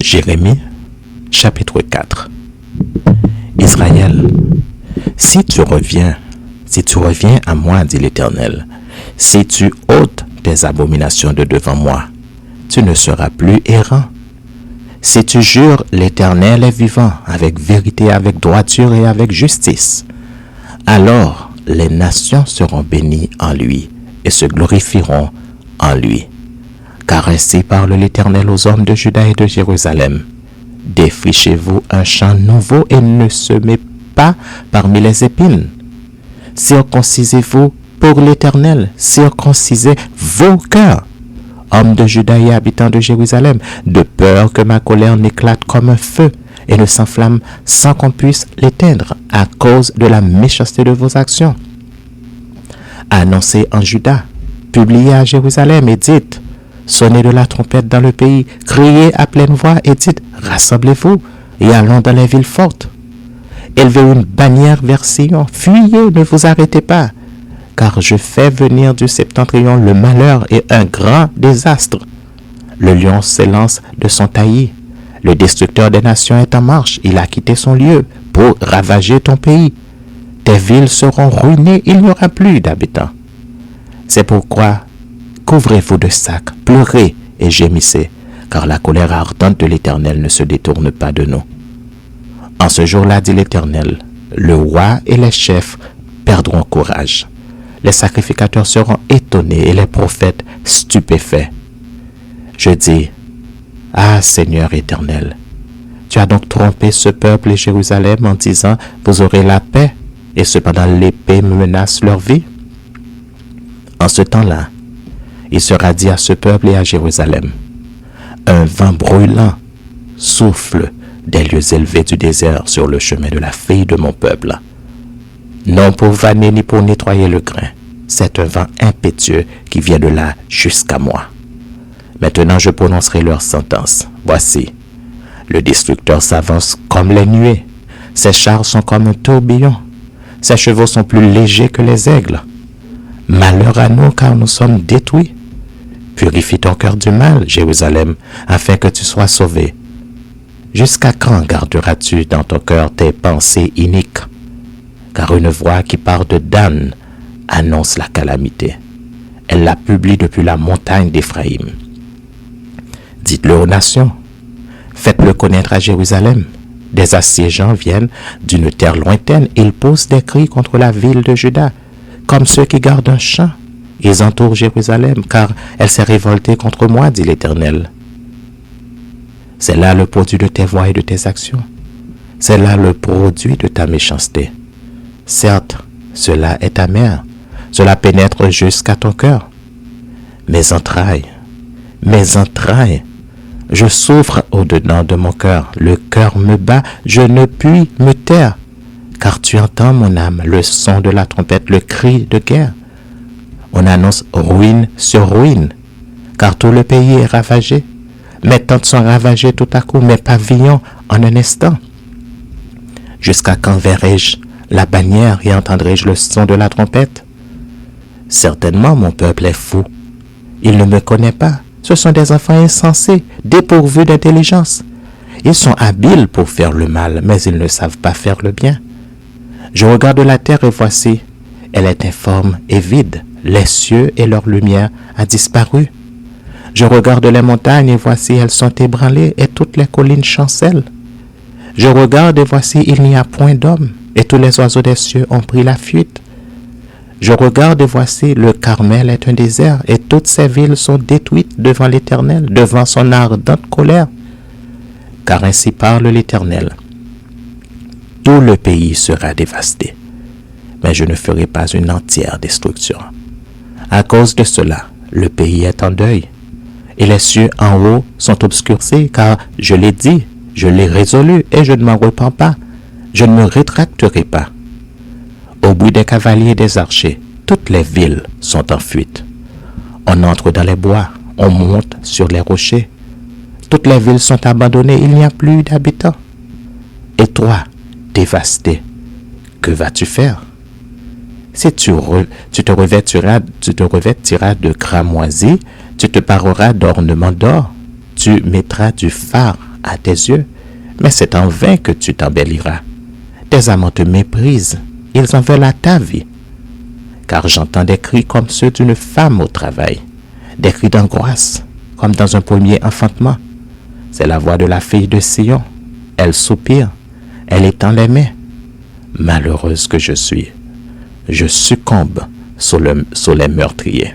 Jérémie, chapitre 4. Israël, si tu reviens à moi, dit l'Éternel, si tu ôtes tes abominations de devant moi, tu ne seras plus errant. Si tu jures, l'Éternel est vivant, avec vérité, avec droiture et avec justice, alors les nations seront bénies en lui et se glorifieront en lui. Car ainsi parle l'Éternel aux hommes de Juda et de Jérusalem. Défrichez-vous un champ nouveau et ne semez pas parmi les épines. Circoncisez-vous pour l'Éternel, circoncisez vos cœurs, hommes de Juda et habitants de Jérusalem, de peur que ma colère n'éclate comme un feu et ne s'enflamme sans qu'on puisse l'éteindre à cause de la méchanceté de vos actions. Annoncez en Juda, publiez à Jérusalem et dites, sonnez de la trompette dans le pays, criez à pleine voix et dites, rassemblez-vous et allons dans les villes fortes. Élevez une bannière vers Sion, fuyez, ne vous arrêtez pas, car je fais venir du septentrion le malheur et un grand désastre. Le lion s'élance de son taillis, le destructeur des nations est en marche, il a quitté son lieu pour ravager ton pays. Tes villes seront ruinées, il n'y aura plus d'habitants. C'est pourquoi couvrez-vous de sacs, pleurez et gémissez, car la colère ardente de l'Éternel ne se détourne pas de nous. En ce jour-là, dit l'Éternel, le roi et les chefs perdront courage. Les sacrificateurs seront étonnés et les prophètes stupéfaits. Je dis, ah Seigneur éternel, tu as donc trompé ce peuple et Jérusalem en disant, vous aurez la paix, et cependant l'épée menace leur vie. En ce temps-là, il sera dit à ce peuple et à Jérusalem, un vent brûlant souffle des lieux élevés du désert sur le chemin de la fille de mon peuple. Non pour vanner ni pour nettoyer le grain, c'est un vent impétueux qui vient de là jusqu'à moi. Maintenant je prononcerai leur sentence. Voici, le destructeur s'avance comme les nuées, ses chars sont comme un tourbillon, ses chevaux sont plus légers que les aigles. Malheur à nous car nous sommes détruits. Purifie ton cœur du mal, Jérusalem, afin que tu sois sauvé. Jusqu'à quand garderas-tu dans ton cœur tes pensées iniques? Car une voix qui part de Dan annonce la calamité. Elle la publie depuis la montagne d'Éphraïm. Dites-le aux nations, faites-le connaître à Jérusalem. Des assiégeants viennent d'une terre lointaine, ils poussent des cris contre la ville de Juda, comme ceux qui gardent un champ. Ils entourent Jérusalem, car elle s'est révoltée contre moi, dit l'Éternel. C'est là le produit de tes voies et de tes actions. C'est là le produit de ta méchanceté. Certes, cela est amer. Cela pénètre jusqu'à ton cœur. Mes entrailles, je souffre au-dedans de mon cœur. Le cœur me bat, je ne puis me taire. Car tu entends, mon âme, le son de la trompette, le cri de guerre. On annonce ruine sur ruine, car tout le pays est ravagé. Mes tentes sont ravagées tout à coup, mes pavillons en un instant. Jusqu'à quand verrai-je la bannière et entendrai-je le son de la trompette? Certainement mon peuple est fou. Il ne me connaît pas. Ce sont des enfants insensés, dépourvus d'intelligence. Ils sont habiles pour faire le mal, mais ils ne savent pas faire le bien. Je regarde la terre et voici, elle est informe et vide. Les cieux et leur lumière a disparu. Je regarde les montagnes et voici, elles sont ébranlées et toutes les collines chancellent. Je regarde et voici, il n'y a point d'homme et tous les oiseaux des cieux ont pris la fuite. Je regarde et voici, le Carmel est un désert et toutes ses villes sont détruites devant l'Éternel, devant son ardente colère. Car ainsi parle l'Éternel. Tout le pays sera dévasté, mais je ne ferai pas une entière destruction. À cause de cela, le pays est en deuil, et les cieux en haut sont obscurcis, car je l'ai dit, je l'ai résolu, et je ne m'en repens pas, je ne me rétracterai pas. Au bruit des cavaliers et des archers, toutes les villes sont en fuite. On entre dans les bois, on monte sur les rochers. Toutes les villes sont abandonnées, il n'y a plus d'habitants. Et toi, dévasté, que vas-tu faire? Si tu te revêtiras de cramoisi, tu te pareras d'ornements d'or, tu mettras du fard à tes yeux, mais c'est en vain que tu t'embelliras. Tes amants te méprisent, ils en veulent à ta vie. Car j'entends des cris comme ceux d'une femme au travail, des cris d'angoisse, comme dans un premier enfantement. C'est la voix de la fille de Sion. Elle soupire, elle étend les mains. Malheureuse que je suis, je succombe sous les meurtriers.